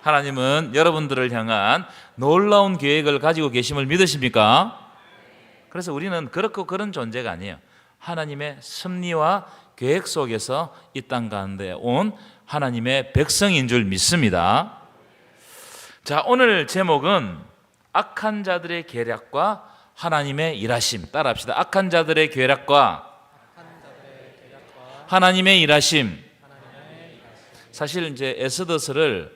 하나님은 여러분들을 향한 놀라운 계획을 가지고 계심을 믿으십니까? 그래서 우리는 그렇고 그런 존재가 아니에요. 하나님의 섭리와 계획 속에서 이 땅 가운데 온 하나님의 백성인 줄 믿습니다. 자, 오늘 제목은 악한 자들의 계략과 하나님의 일하심. 따라합시다. 악한 자들의 계략과 하나님의 일하심. 사실 이제 에스더서를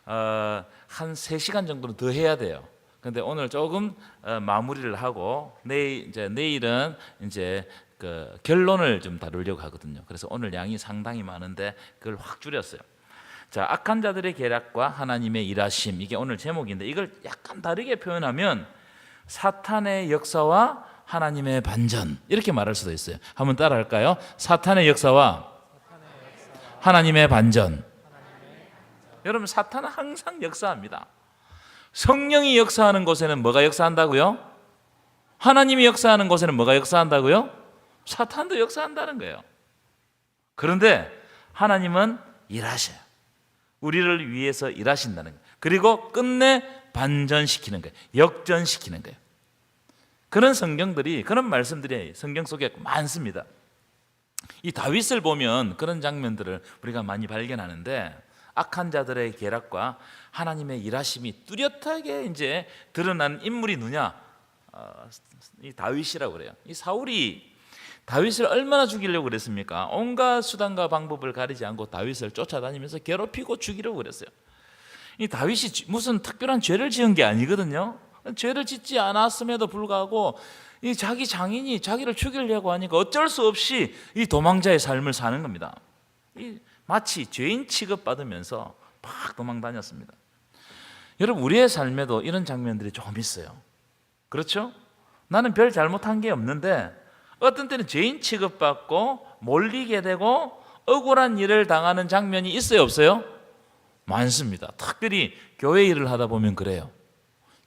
한 3시간 정도는 더 해야 돼요. 근데 오늘 조금 마무리를 하고 내일은 이제 그 결론을 좀 다루려고 하거든요. 그래서 오늘 양이 상당히 많은데 그걸 확 줄였어요. 자, 악한 자들의 계략과 하나님의 일하심, 이게 오늘 제목인데 이걸 약간 다르게 표현하면 사탄의 역사와 하나님의 반전, 이렇게 말할 수도 있어요. 한번 따라할까요? 사탄의 역사와 하나님의 반전. 여러분, 사탄은 항상 역사합니다. 성령이 역사하는 곳에는 뭐가 역사한다고요? 하나님이 역사하는 곳에는 뭐가 역사한다고요? 사탄도 역사한다는 거예요. 그런데 하나님은 일하셔요. 우리를 위해서 일하신다는 거예요. 그리고 끝내 반전시키는 거예요. 역전시키는 거예요. 그런 성경들이, 그런 말씀들이 성경 속에 많습니다. 이 다윗을 보면 그런 장면들을 우리가 많이 발견하는데, 악한 자들의 계략과 하나님의 일하심이 뚜렷하게 이제 드러난 인물이 누냐? 이 다윗이라고 그래요. 이 사울이 다윗을 얼마나 죽이려고 그랬습니까? 온갖 수단과 방법을 가리지 않고 다윗을 쫓아다니면서 괴롭히고 죽이려고 그랬어요. 이 다윗이 무슨 특별한 죄를 지은 게 아니거든요. 죄를 짓지 않았음에도 불구하고 이 자기 장인이 자기를 죽이려고 하니까 어쩔 수 없이 이 도망자의 삶을 사는 겁니다. 마치 죄인 취급받으면서 막 도망 다녔습니다. 여러분, 우리의 삶에도 이런 장면들이 조금 있어요. 그렇죠? 나는 별 잘못한 게 없는데 어떤 때는 죄인 취급받고 몰리게 되고 억울한 일을 당하는 장면이 있어요, 없어요? 많습니다. 특별히 교회 일을 하다 보면 그래요.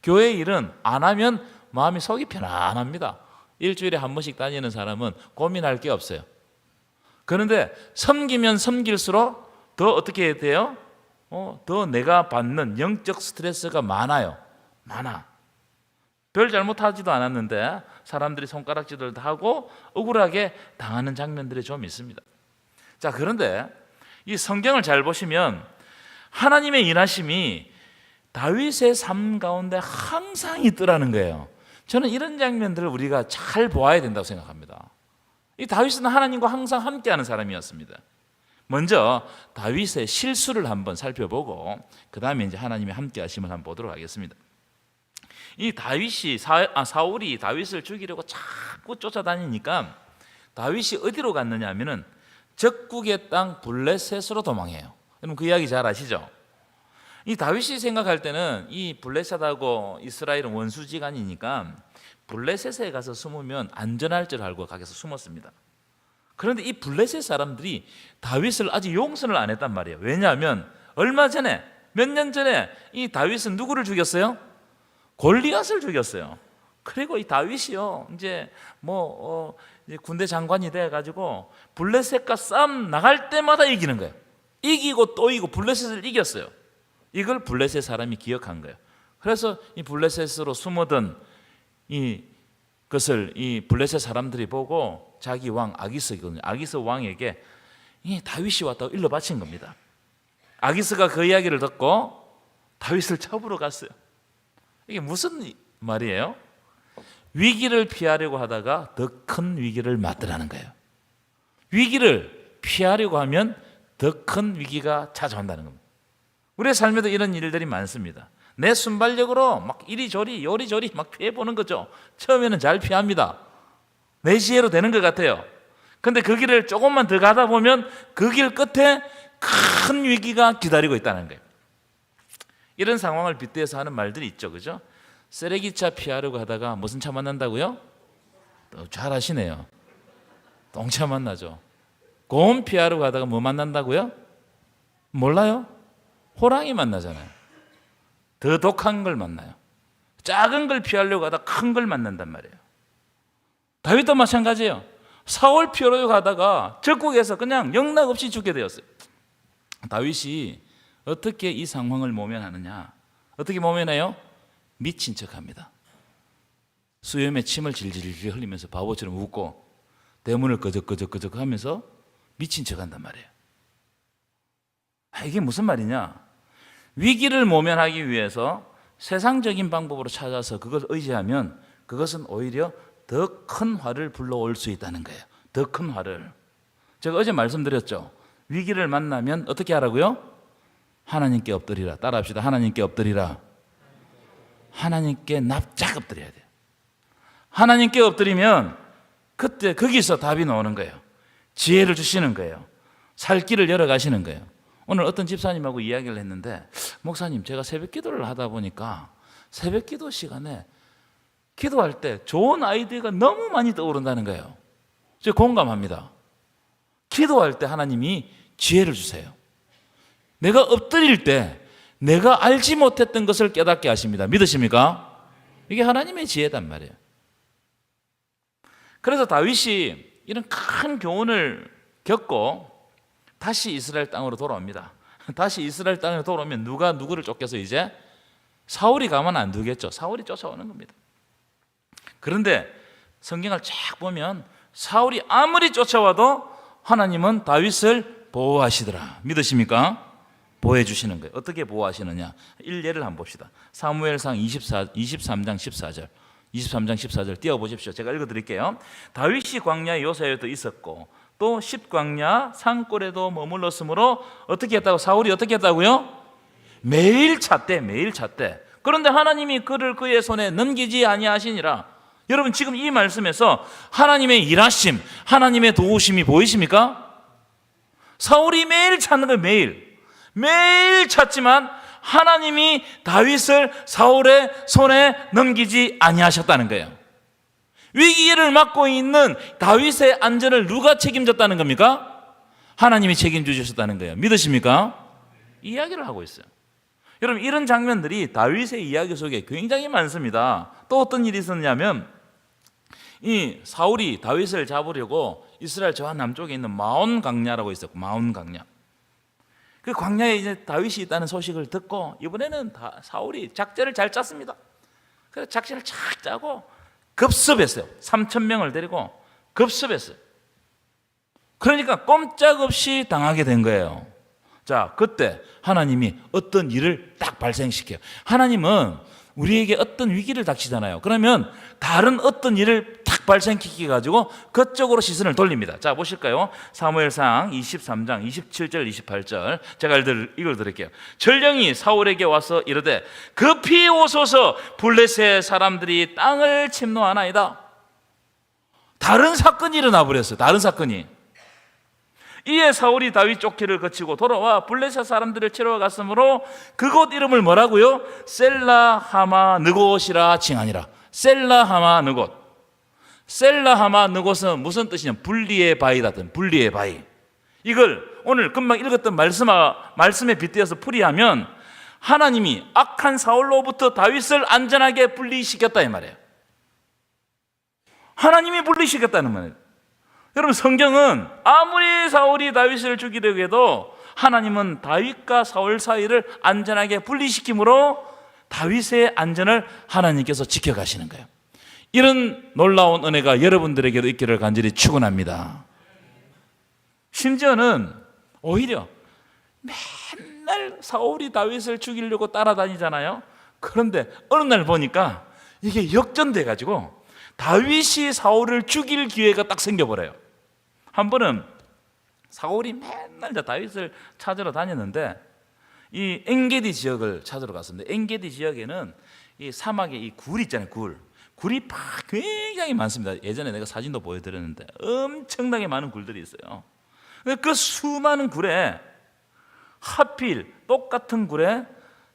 교회 일은 안 하면 마음이 속이 편안합니다. 일주일에 한 번씩 다니는 사람은 고민할 게 없어요. 그런데 섬기면 섬길수록 더 어떻게 해야 돼요? 더 내가 받는 영적 스트레스가 많아요. 별 잘못하지도 않았는데 사람들이 손가락질을 하고 억울하게 당하는 장면들이 좀 있습니다. 자, 그런데 이 성경을 잘 보시면 하나님의 일하심이 다윗의 삶 가운데 항상 있더라는 거예요. 저는 이런 장면들을 우리가 잘 보아야 된다고 생각합니다. 이 다윗은 하나님과 항상 함께하는 사람이었습니다. 먼저 다윗의 실수를 한번 살펴보고 그 다음에 이제 하나님의 함께하심을 한번 보도록 하겠습니다. 이 다윗이 사울이 다윗을 죽이려고 자꾸 쫓아다니니까 다윗이 어디로 갔느냐 하면은 적국의 땅 블레셋으로 도망해요. 여러분, 그 이야기 잘 아시죠? 이 다윗이 생각할 때는 이 블레셋하고 이스라엘은 원수지간이니까 블레셋에 가서 숨으면 안전할 줄 알고 가서 숨었습니다. 그런데 이 블레셋 사람들이 다윗을 아직 용서를 안 했단 말이에요. 왜냐하면 얼마 전에, 몇 년 전에 이 다윗은 누구를 죽였어요? 골리앗을 죽였어요. 그리고 이 다윗이요, 이제 이제 군대 장관이 돼 가지고 블레셋과 싸움 나갈 때마다 이기는 거예요. 이기고 또 이기고 블레셋을 이겼어요. 이걸 블레셋 사람이 기억한 거예요. 그래서 이 블레셋으로 숨어든 이것을 이 블레셋 사람들이 보고 자기 왕 아기스거든요. 아기스 왕에게 이 다윗이 왔다고 일러 바친 겁니다. 아기스가 그 이야기를 듣고 다윗을 잡으러 갔어요. 이게 무슨 말이에요? 위기를 피하려고 하다가 더 큰 위기를 맞더라는 거예요. 위기를 피하려고 하면 더 큰 위기가 찾아온다는 겁니다. 우리의 삶에도 이런 일들이 많습니다. 내 순발력으로 막 이리저리 요리조리 막 피해보는 거죠. 처음에는 잘 피합니다. 내 지혜로 되는 것 같아요. 그런데 그 길을 조금만 더 가다 보면 그 길 끝에 큰 위기가 기다리고 있다는 거예요. 이런 상황을 빗대서 하는 말들이 있죠, 그죠? 쓰레기차 피하려고 하다가 무슨 차 만난다고요? 잘 아시네요. 똥차 만나죠. 곰 피하려고 하다가 뭐 만난다고요? 몰라요? 호랑이 만나잖아요. 더 독한 걸 만나요. 작은 걸 피하려고 하다가 큰 걸 만난단 말이에요. 다윗도 마찬가지예요. 사울 피하려고 하다가 적국에서 그냥 영락없이 죽게 되었어요. 다윗이 어떻게 이 상황을 모면하느냐? 어떻게 모면해요? 미친 척합니다. 수염에 침을 질질 흘리면서 바보처럼 웃고 대문을 끄적끄적 하면서 미친 척한단 말이에요. 이게 무슨 말이냐? 위기를 모면하기 위해서 세상적인 방법으로 찾아서 그걸 의지하면 그것은 오히려 더 큰 화를 불러올 수 있다는 거예요. 더 큰 화를. 제가 어제 말씀드렸죠. 위기를 만나면 어떻게 하라고요? 하나님께 엎드리라. 따라합시다. 하나님께 엎드리라. 하나님께 납작 엎드려야 돼요. 하나님께 엎드리면 그때 거기서 답이 나오는 거예요. 지혜를 주시는 거예요. 살 길을 열어가시는 거예요. 오늘 어떤 집사님하고 이야기를 했는데, 목사님, 제가 새벽 기도를 하다 보니까 새벽 기도 시간에 기도할 때 좋은 아이디어가 너무 많이 떠오른다는 거예요. 제가 공감합니다. 기도할 때 하나님이 지혜를 주세요. 내가 엎드릴 때 내가 알지 못했던 것을 깨닫게 하십니다. 믿으십니까? 이게 하나님의 지혜단 말이에요. 그래서 다윗이 이런 큰 교훈을 겪고 다시 이스라엘 땅으로 돌아옵니다. 다시 이스라엘 땅으로 돌아오면 누가 누구를 쫓겨서 이제 사울이 가만 안 두겠죠. 사울이 쫓아오는 겁니다. 그런데 성경을 쫙 보면 사울이 아무리 쫓아와도 하나님은 다윗을 보호하시더라. 믿으십니까? 보호해 주시는 거예요. 어떻게 보호하시느냐? 일례를 한번 봅시다. 사무엘상 23장 14절. 23장 14절 띄워보십시오. 제가 읽어드릴게요. 다윗이 광야 요새에도 있었고 또 십광야 산골에도 머물렀으므로 어떻게 했다고? 사울이 어떻게 했다고요? 매일 찾대. 매일 찾대. 그런데 하나님이 그를 그의 손에 넘기지 아니하시니라. 여러분, 지금 이 말씀에서 하나님의 일하심, 하나님의 도우심이 보이십니까? 사울이 매일 찾는 거예요. 매일 찾지만 하나님이 다윗을 사울의 손에 넘기지 아니하셨다는 거예요. 위기를 맞고 있는 다윗의 안전을 누가 책임졌다는 겁니까? 하나님이 책임지셨다는 거예요. 믿으십니까? 이야기를 하고 있어요. 여러분, 이런 장면들이 다윗의 이야기 속에 굉장히 많습니다. 또 어떤 일이 있었냐면, 이 사울이 다윗을 잡으려고 이스라엘 저 남쪽에 있는 마온 광야라고 있었고, 마온 광야. 그 광야에 이제 다윗이 있다는 소식을 듣고 이번에는 사울이 작전을 잘 짰습니다. 그래서 작전을 착 짜고 급습했어요. 3,000명을 데리고 급습했어요. 그러니까 꼼짝없이 당하게 된 거예요. 자, 그때 하나님이 어떤 일을 딱 발생시켜요. 하나님은 우리에게 어떤 위기를 닥치잖아요. 그러면 다른 어떤 일을 탁 발생시켜 가지고 그쪽으로 시선을 돌립니다. 자, 보실까요? 사무엘상 23장 27절 28절 제가 이걸 드릴게요. 전령이 사울에게 와서 이르되 급히 오소서, 블레셋 사람들이 땅을 침노하나이다. 다른 사건이 일어나 버렸어요. 다른 사건이. 이에 사울이 다윗 쫓기를 거치고 돌아와 블레셋 사람들을 치러 갔으므로 그곳 이름을 뭐라고요? 셀라하마 느곳이라 칭하니라. 셀라하마 느곳. 셀라하마 느곳은 무슨 뜻이냐? 분리의 바위다. 분리의 바위. 이걸 오늘 금방 읽었던 말씀에 빗대어서 풀이하면 하나님이 악한 사울로부터 다윗을 안전하게 분리시켰다 이 말이에요. 하나님이 분리시켰다는 말이에요. 여러분, 성경은 아무리 사울이 다윗을 죽이려고 해도 하나님은 다윗과 사울 사이를 안전하게 분리시킴으로 다윗의 안전을 하나님께서 지켜가시는 거예요. 이런 놀라운 은혜가 여러분들에게도 있기를 간절히 축원합니다. 심지어는 오히려 맨날 사울이 다윗을 죽이려고 따라다니잖아요. 그런데 어느 날 보니까 이게 역전돼 가지고 다윗이 사울을 죽일 기회가 딱 생겨버려요. 한 번은 사울이 맨날 다윗을 찾으러 다녔는데 이 엔게디 지역을 찾으러 갔습니다. 엔게디 지역에는 이 사막에 이 굴 있잖아요. 굴이 굉장히 많습니다. 예전에 내가 사진도 보여드렸는데 엄청나게 많은 굴들이 있어요. 그 수많은 굴에 하필 똑같은 굴에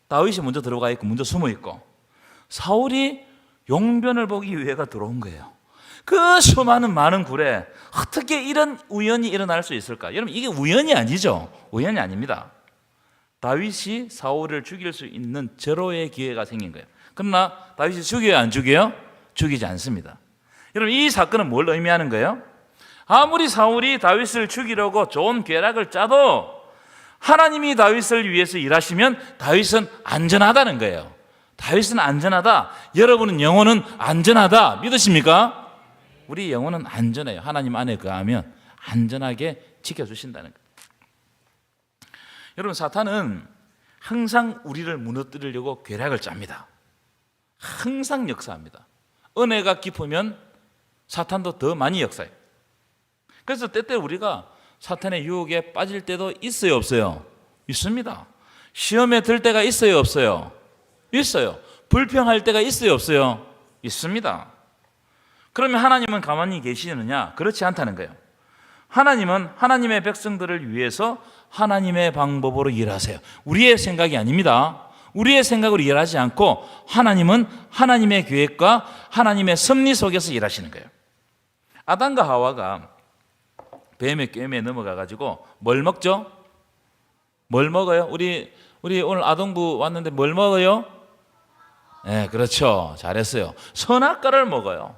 다윗이 먼저 들어가 있고 먼저 숨어 있고 사울이 용변을 보기 위해가 들어온 거예요. 그 수많은 많은 굴에 어떻게 이런 우연이 일어날 수 있을까? 여러분, 이게 우연이 아니죠. 우연이 아닙니다. 다윗이 사울을 죽일 수 있는 절호의 기회가 생긴 거예요. 그러나 다윗이 죽여요, 안 죽여요? 죽이지 않습니다. 여러분, 이 사건은 뭘 의미하는 거예요? 아무리 사울이 다윗을 죽이려고 좋은 계략을 짜도 하나님이 다윗을 위해서 일하시면 다윗은 안전하다는 거예요. 다윗은 안전하다. 여러분은 영혼은 안전하다. 믿으십니까? 우리 영혼은 안전해요. 하나님 안에 거하면 안전하게 지켜주신다는 거예요. 여러분, 사탄은 항상 우리를 무너뜨리려고 계략을 짭니다. 항상 역사합니다. 은혜가 깊으면 사탄도 더 많이 역사해요. 그래서 때때로 우리가 사탄의 유혹에 빠질 때도 있어요, 없어요? 있습니다. 시험에 들 때가 있어요, 없어요? 있어요. 불평할 때가 있어요, 없어요? 있습니다. 그러면 하나님은 가만히 계시느냐? 그렇지 않다는 거예요. 하나님은 하나님의 백성들을 위해서 하나님의 방법으로 일하세요. 우리의 생각이 아닙니다. 우리의 생각으로 일하지 않고 하나님은 하나님의 계획과 하나님의 섭리 속에서 일하시는 거예요. 아담과 하와가 뱀의 꿰매에 넘어가가지고 뭘 먹죠? 뭘 먹어요? 우리 오늘 아동부 왔는데 뭘 먹어요? 네, 그렇죠. 잘했어요. 선악과를 먹어요.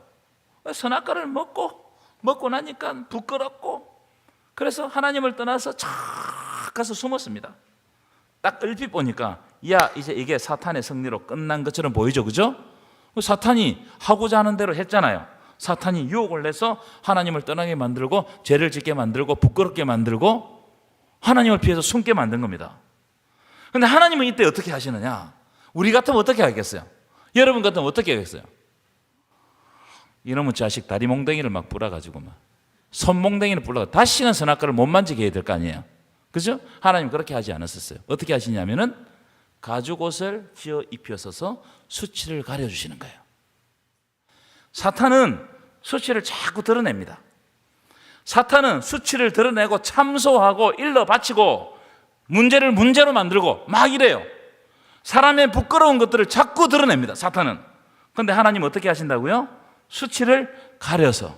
선악과를 먹고 나니까 부끄럽고, 그래서 하나님을 떠나서 착 가서 숨었습니다. 딱 얼핏 보니까 이제 이게 사탄의 승리로 끝난 것처럼 보이죠, 그죠? 사탄이 하고자 하는 대로 했잖아요. 사탄이 유혹을 내서 하나님을 떠나게 만들고 죄를 짓게 만들고 부끄럽게 만들고 하나님을 피해서 숨게 만든 겁니다. 그런데 하나님은 이때 어떻게 하시느냐? 우리 같으면 어떻게 하겠어요? 여러분 같으면 어떻게 하겠어요? 이놈의 자식 다리 몽댕이를 막 불어가지고 막 손몽댕이를 불러가 다시는 선악과를 못 만지게 해야 될 거 아니에요. 그죠? 하나님 그렇게 하지 않았었어요. 어떻게 하시냐면은 가죽옷을 지어 입혀서서 수치를 가려주시는 거예요. 사탄은 수치를 자꾸 드러냅니다. 사탄은 수치를 드러내고 참소하고 일러 바치고 문제를 문제로 만들고 막 이래요. 사람의 부끄러운 것들을 자꾸 드러냅니다, 사탄은. 그런데 하나님 어떻게 하신다고요? 수치를 가려서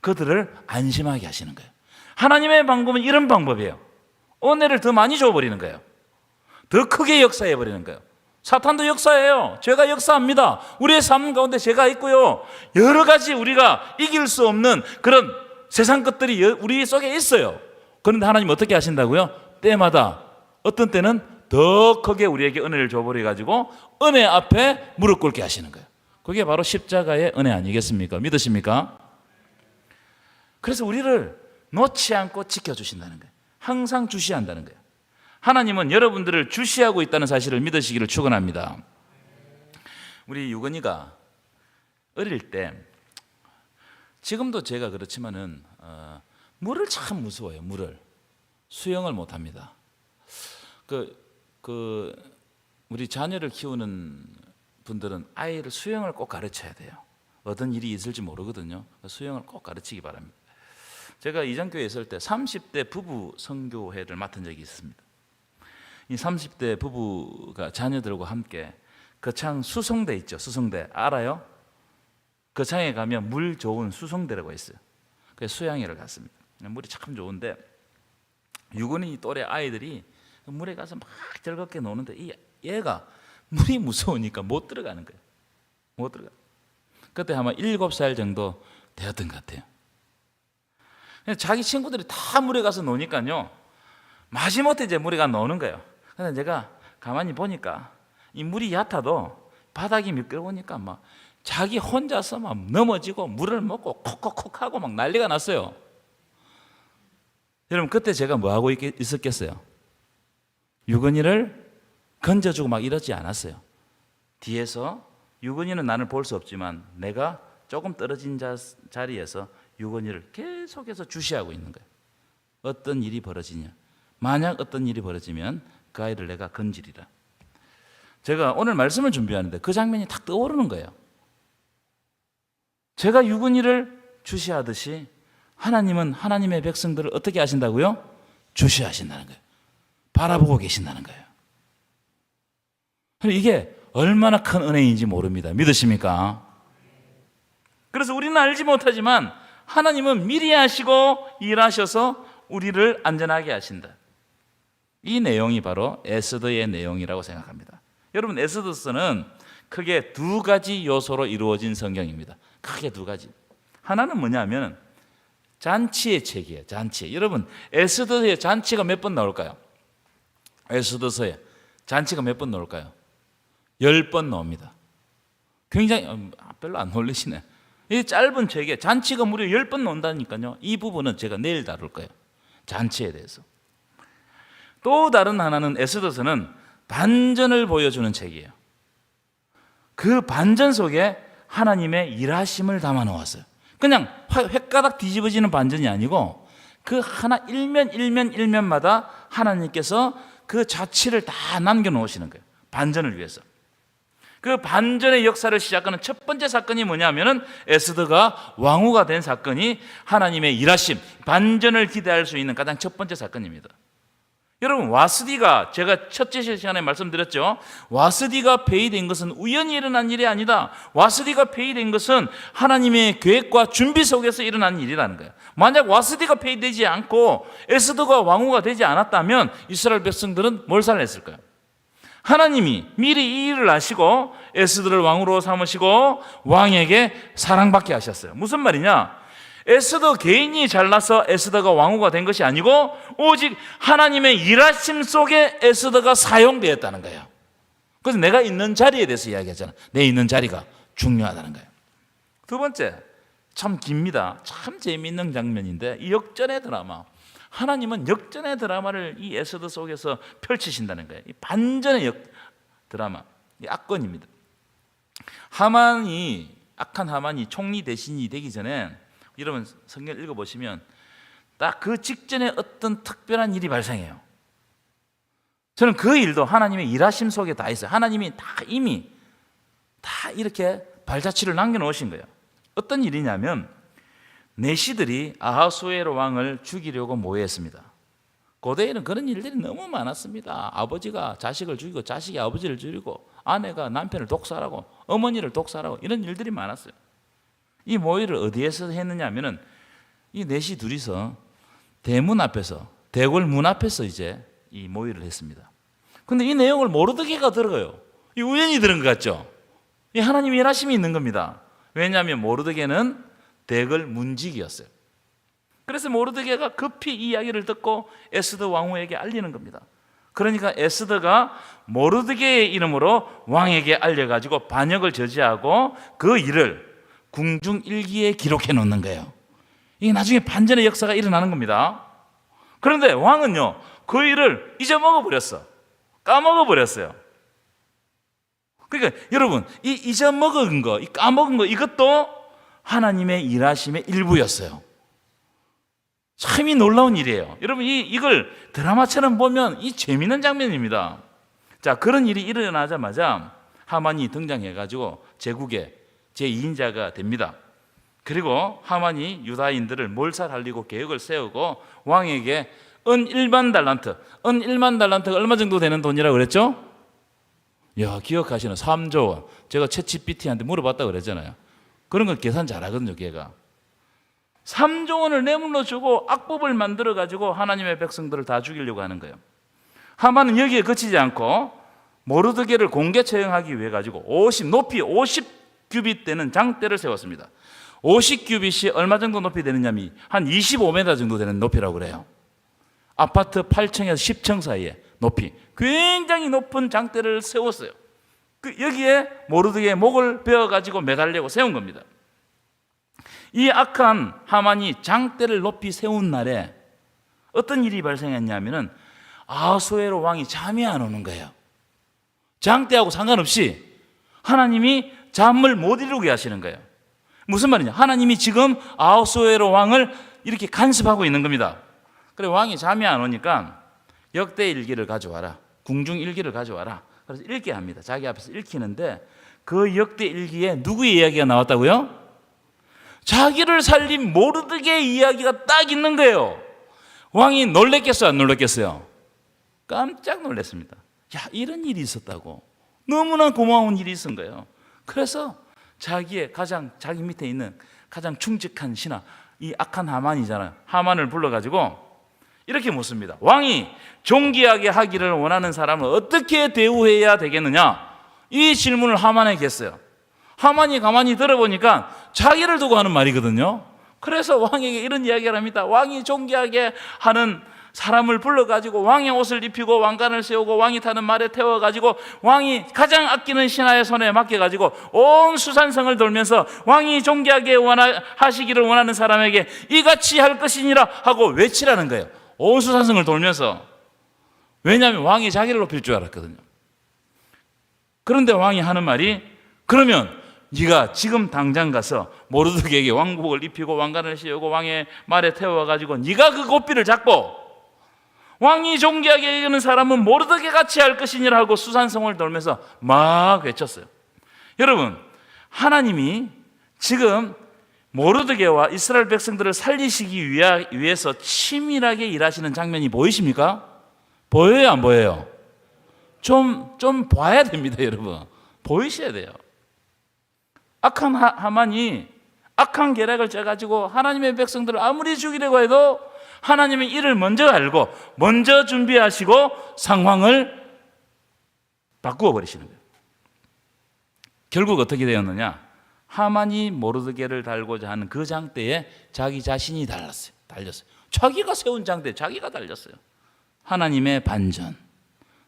그들을 안심하게 하시는 거예요. 하나님의 방법은 이런 방법이에요. 은혜를 더 많이 줘버리는 거예요. 더 크게 역사해버리는 거예요. 사탄도 역사해요. 죄가 역사합니다. 우리의 삶 가운데 죄가 있고요. 여러 가지 우리가 이길 수 없는 그런 세상 것들이 우리 속에 있어요. 그런데 하나님 어떻게 하신다고요? 때마다 어떤 때는 더 크게 우리에게 은혜를 줘버려가지고 은혜 앞에 무릎 꿇게 하시는 거예요. 그게 바로 십자가의 은혜 아니겠습니까? 믿으십니까? 그래서 우리를 놓지 않고 지켜주신다는 거예요. 항상 주시한다는 거예요. 하나님은 여러분들을 주시하고 있다는 사실을 믿으시기를 축원합니다. 우리 유건이가 어릴 때, 지금도 제가 그렇지만은 물을 참 무서워해요. 물을 수영을 못합니다. 우리 자녀를 키우는 분들은 아이를 수영을 꼭 가르쳐야 돼요. 어떤 일이 있을지 모르거든요. 수영을 꼭 가르치기 바랍니다. 제가 이전교회에 있을 때 30대 부부 선교회를 맡은 적이 있습니다. 이 30대 부부가 자녀들과 함께 거창 수성대 있죠. 수성대 알아요? 거창에 가면 물 좋은 수성대라고 있어요. 그래서 수양회를 갔습니다. 물이 참 좋은데 유건이 또래 아이들이 물에 가서 막 즐겁게 노는데 얘가 물이 무서우니까 못 들어가는 거예요. 못 들어가. 그때 아마 7살 정도 되었던 것 같아요. 자기 친구들이 다 물에 가서 노니까요, 마지못해 이제 물에 가서 노는 거예요. 그래서 제가 가만히 보니까 이 물이 얕아도 바닥이 미끄러우니까 막 자기 혼자서 막 넘어지고 물을 먹고 콕콕콕 하고 막 난리가 났어요. 여러분, 그때 제가 뭐 하고 있었겠어요? 유건이를 건져주고 막 이러지 않았어요. 뒤에서 유건이는 나를 볼 수 없지만 내가 조금 떨어진 자리에서 유건이를 계속해서 주시하고 있는 거예요. 어떤 일이 벌어지냐, 만약 어떤 일이 벌어지면 그 아이를 내가 건지리라. 제가 오늘 말씀을 준비하는데 그 장면이 탁 떠오르는 거예요. 제가 유건이를 주시하듯이 하나님은 하나님의 백성들을 어떻게 하신다고요? 주시하신다는 거예요. 바라보고 계신다는 거예요. 이게 얼마나 큰 은혜인지 모릅니다. 믿으십니까? 그래서 우리는 알지 못하지만 하나님은 미리 하시고 일하셔서 우리를 안전하게 하신다. 이 내용이 바로 에스더의 내용이라고 생각합니다. 여러분, 에스더서는 크게 두 가지 요소로 이루어진 성경입니다. 크게 두 가지. 하나는 뭐냐면 잔치의 책이에요. 잔치. 여러분, 에스더의 잔치가 몇 번 나올까요? 에스더서에 잔치가 몇 번 나올까요? 10번 나옵니다. 굉장히 별로 안 놀리시네. 이 짧은 책에 잔치가 무려 10번 나온다니까요. 이 부분은 제가 내일 다룰 거예요. 잔치에 대해서. 또 다른 하나는 에스더서는 반전을 보여주는 책이에요. 그 반전 속에 하나님의 일하심을 담아 놓았어요. 그냥 획가닥 뒤집어지는 반전이 아니고 그 하나 일면마다 하나님께서 그 자취를 다 남겨 놓으시는 거예요. 반전을 위해서. 그 반전의 역사를 시작하는 첫 번째 사건이 뭐냐면은 에스더가 왕후가 된 사건이 하나님의 일하심, 반전을 기대할 수 있는 가장 첫 번째 사건입니다. 여러분, 와스디가, 제가 첫째 시간에 말씀드렸죠. 와스디가 폐위된 것은 우연히 일어난 일이 아니다. 와스디가 폐위된 것은 하나님의 계획과 준비 속에서 일어난 일이라는 거예요. 만약 와스디가 폐위되지 않고 에스더가 왕후가 되지 않았다면 이스라엘 백성들은 뭘 살았을까요? 하나님이 미리 이 일을 아시고 에스더를 왕으로 삼으시고 왕에게 사랑받게 하셨어요. 무슨 말이냐? 에스더 개인이 잘나서 에스더가 왕후가 된 것이 아니고 오직 하나님의 일하심 속에 에스더가 사용되었다는 거예요. 그래서 내가 있는 자리에 대해서 이야기하잖아. 내 있는 자리가 중요하다는 거예요. 두 번째, 참 깁니다. 참 재미있는 장면인데 이 역전의 드라마. 하나님은 역전의 드라마를 이 에스더 속에서 펼치신다는 거예요. 이 반전의 드라마, 이 악권입니다. 악한 하만이 총리 대신이 되기 전에 여러분 성경 읽어보시면 딱 그 직전에 어떤 특별한 일이 발생해요. 저는 그 일도 하나님의 일하심 속에 다 있어요. 하나님이 이미 다 이렇게 발자취를 남겨놓으신 거예요. 어떤 일이냐면 내시들이 아하수에로 왕을 죽이려고 모여했습니다. 고대에는 그런 일들이 너무 많았습니다. 아버지가 자식을 죽이고 자식이 아버지를 죽이고 아내가 남편을 독살하고 어머니를 독살하고 이런 일들이 많았어요. 이 모의를 어디에서 했느냐 하면은 이 넷이 둘이서 대문 앞에서, 대궐 문 앞에서 이제 이 모의를 했습니다. 근데 이 내용을 모르드게가 들어요. 이 우연히 들은 것 같죠? 이 하나님의 일하심이 있는 겁니다. 왜냐하면 모르드게는 대궐 문직이었어요. 그래서 모르드게가 급히 이 이야기를 듣고 에스더 왕후에게 알리는 겁니다. 그러니까 에스더가 모르드게의 이름으로 왕에게 알려가지고 반역을 저지하고 그 일을 궁중일기에 기록해 놓는 거예요. 이게 나중에 반전의 역사가 일어나는 겁니다. 그런데 왕은요, 그 일을 잊어먹어버렸어. 까먹어버렸어요. 그러니까 여러분, 이 잊어먹은 거, 이 까먹은 거, 이것도 하나님의 일하심의 일부였어요. 참이 놀라운 일이에요. 여러분, 이걸 드라마처럼 보면 이 재미있는 장면입니다. 자, 그런 일이 일어나자마자 하만이 등장해가지고 제국의 제2인자가 됩니다. 그리고 하만이 유다인들을 몰살하려고 계획을 세우고 왕에게 은 1만 달란트가 얼마 정도 되는 돈이라고 그랬죠? 야, 기억하시는 3조 원. 제가 챗GPT한테 물어봤다고 그랬잖아요. 그런 걸 계산 잘하거든요, 걔가. 3조 원을 뇌물로 주고 악법을 만들어가지고 하나님의 백성들을 다 죽이려고 하는 거예요. 하만은 여기에 그치지 않고 모르드게를 공개 처형하기 위해 가지고 높이 50규빗 되는 장대를 세웠습니다. 50규빗이 얼마 정도 높이 되느냐면 한 25m 정도 되는 높이라고 그래요. 아파트 8층에서 10층 사이에 높이, 굉장히 높은 장대를 세웠어요. 여기에 모르드게의 목을 베어가지고 매달려고 세운 겁니다. 이 악한 하만이 장대를 높이 세운 날에 어떤 일이 발생했냐면은 아하수에로 왕이 잠이 안 오는 거예요. 장대하고 상관없이 하나님이 잠을 못 이루게 하시는 거예요. 무슨 말이냐? 하나님이 지금 아하수에로 왕을 이렇게 간섭하고 있는 겁니다. 그래, 왕이 잠이 안 오니까 역대일기를 가져와라, 궁중일기를 가져와라. 그래서 읽게 합니다. 자기 앞에서 읽히는데 그 역대일기에 누구의 이야기가 나왔다고요? 자기를 살린 모르드게의 이야기가 딱 있는 거예요. 왕이 놀랬겠어요, 안 놀랬겠어요? 깜짝 놀랐습니다. 야, 이런 일이 있었다고. 너무나 고마운 일이 있은 거예요. 그래서 자기 밑에 있는 가장 충직한 신하, 이 악한 하만이잖아요. 하만을 불러가지고 이렇게 묻습니다. 왕이 존귀하게 하기를 원하는 사람을 어떻게 대우해야 되겠느냐? 이 질문을 하만에게 했어요. 하만이 가만히 들어보니까 자기를 두고 하는 말이거든요. 그래서 왕에게 이런 이야기를 합니다. 왕이 존귀하게 하는 사람을 불러가지고 왕의 옷을 입히고 왕관을 세우고 왕이 타는 말에 태워가지고 왕이 가장 아끼는 신하의 손에 맡겨가지고 온 수산성을 돌면서 왕이 존귀하게 하시기를 원하는 사람에게 이같이 할 것이니라 하고 외치라는 거예요. 온 수산성을 돌면서. 왜냐하면 왕이 자기를 높일 줄 알았거든요. 그런데 왕이 하는 말이, 그러면 네가 지금 당장 가서 모르드게에게 왕복을 입히고 왕관을 씌우고 왕의 말에 태워가지고 네가 그 고삐를 잡고 왕이 존귀하게 여기는 사람은 모르드게 같이 할 것이니라 하고 수산성을 돌면서 막 외쳤어요. 여러분, 하나님이 지금 모르드게와 이스라엘 백성들을 살리시기 위해서 치밀하게 일하시는 장면이 보이십니까? 보여요, 안 보여요? 좀 봐야 됩니다, 여러분. 보이셔야 돼요. 악한 하만이 악한 계략을 짜가지고 하나님의 백성들을 아무리 죽이려고 해도 하나님의 일을 먼저 알고 먼저 준비하시고 상황을 바꾸어 버리시는 거예요. 결국 어떻게 되었느냐? 하만이 모르드게를 달고자 하는 그 장대에 자기 자신이 달렸어요. 자기가 세운 장대에 자기가 달렸어요. 하나님의 반전.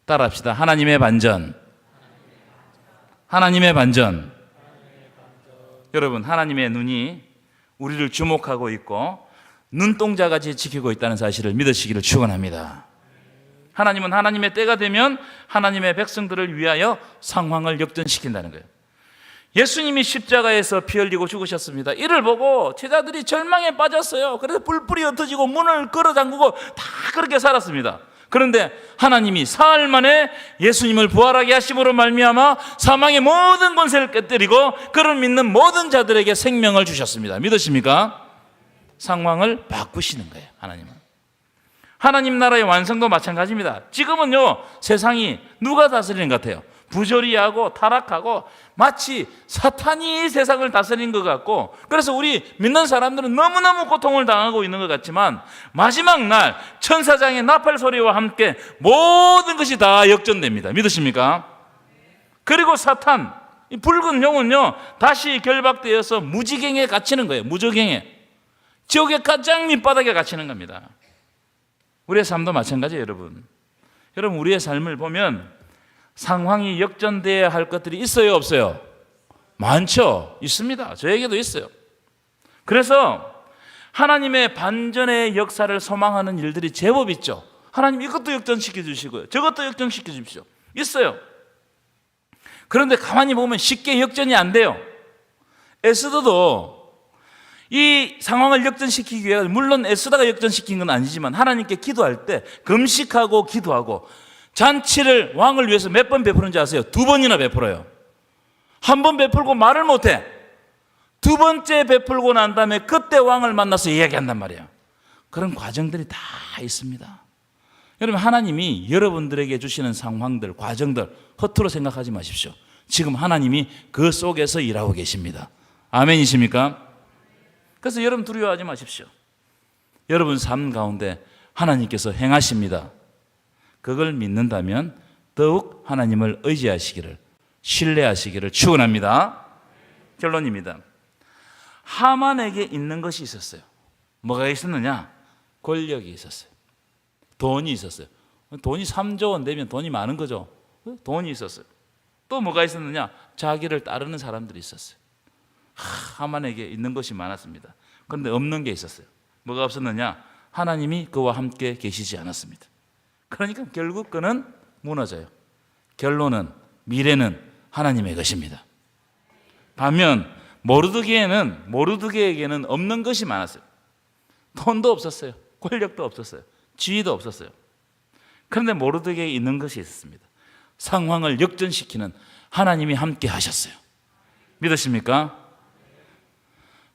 따라합시다. 하나님의 반전. 하나님의 반전. 여러분, 하나님의 눈이 우리를 주목하고 있고 눈동자같이 지키고 있다는 사실을 믿으시기를 축원합니다. 하나님은 하나님의 때가 되면 하나님의 백성들을 위하여 상황을 역전시킨다는 거예요. 예수님이 십자가에서 피 흘리고 죽으셨습니다. 이를 보고 제자들이 절망에 빠졌어요. 그래서 뿔뿔이 흩어지고 문을 걸어 잠그고 다 그렇게 살았습니다. 그런데 하나님이 사흘 만에 예수님을 부활하게 하심으로 말미암아 사망의 모든 권세를 깨뜨리고 그를 믿는 모든 자들에게 생명을 주셨습니다. 믿으십니까? 상황을 바꾸시는 거예요, 하나님은. 하나님 나라의 완성도 마찬가지입니다. 지금은요, 세상이 누가 다스리는 것 같아요? 부조리하고 타락하고 마치 사탄이 세상을 다스리는 것 같고, 그래서 우리 믿는 사람들은 너무너무 고통을 당하고 있는 것 같지만 마지막 날 천사장의 나팔 소리와 함께 모든 것이 다 역전됩니다. 믿으십니까? 그리고 사탄, 이 붉은 용은요 다시 결박되어서 무지갱에 갇히는 거예요. 무저갱에, 지옥의 가장 밑바닥에 갇히는 겁니다. 우리의 삶도 마찬가지예요, 여러분. 여러분, 우리의 삶을 보면 상황이 역전되어야 할 것들이 있어요, 없어요? 많죠. 있습니다. 저에게도 있어요. 그래서 하나님의 반전의 역사를 소망하는 일들이 제법 있죠. 하나님 이것도 역전시켜 주시고요, 저것도 역전시켜 주십시오. 있어요. 그런데 가만히 보면 쉽게 역전이 안 돼요. 에스더도 이 상황을 역전시키기 위해, 물론 에스더가 역전시킨 건 아니지만 하나님께 기도할 때 금식하고 기도하고 잔치를 왕을 위해서 몇 번 베푸는지 아세요? 2번이나 베풀어요. 한 번 베풀고 말을 못해. 2번째 베풀고 난 다음에 그때 왕을 만나서 이야기한단 말이에요. 그런 과정들이 다 있습니다. 여러분, 하나님이 여러분들에게 주시는 상황들, 과정들 허투루 생각하지 마십시오. 지금 하나님이 그 속에서 일하고 계십니다. 아멘이십니까? 그래서 여러분 두려워하지 마십시오. 여러분 삶 가운데 하나님께서 행하십니다. 그걸 믿는다면 더욱 하나님을 의지하시기를, 신뢰하시기를 축원합니다. 결론입니다. 하만에게 있는 것이 있었어요. 뭐가 있었느냐? 권력이 있었어요. 돈이 있었어요. 돈이 3조 원 되면 돈이 많은 거죠. 돈이 있었어요. 또 뭐가 있었느냐? 자기를 따르는 사람들이 있었어요. 하만에게 있는 것이 많았습니다. 그런데 없는 게 있었어요. 뭐가 없었느냐? 하나님이 그와 함께 계시지 않았습니다. 그러니까 결국 그는 무너져요. 결론은, 미래는 하나님의 것입니다. 반면 모르드게에게는 없는 것이 많았어요. 돈도 없었어요. 권력도 없었어요. 지위도 없었어요. 그런데 모르드게에 있는 것이 있었습니다. 상황을 역전시키는 하나님이 함께 하셨어요. 믿으십니까?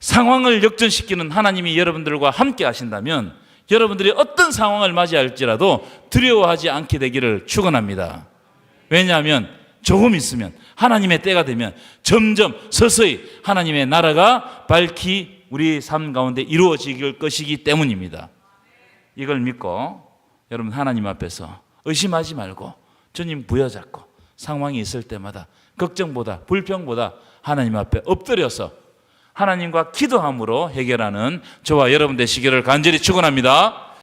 상황을 역전시키는 하나님이 여러분들과 함께 하신다면 여러분들이 어떤 상황을 맞이할지라도 두려워하지 않게 되기를 축원합니다. 왜냐하면 조금 있으면, 하나님의 때가 되면 점점 서서히 하나님의 나라가 밝히 우리 삶 가운데 이루어질 것이기 때문입니다. 이걸 믿고 여러분 하나님 앞에서 의심하지 말고 주님 부여잡고 상황이 있을 때마다 걱정보다 불평보다 하나님 앞에 엎드려서 하나님과 기도함으로 해결하는 저와 여러분 되시기를 간절히 축원합니다.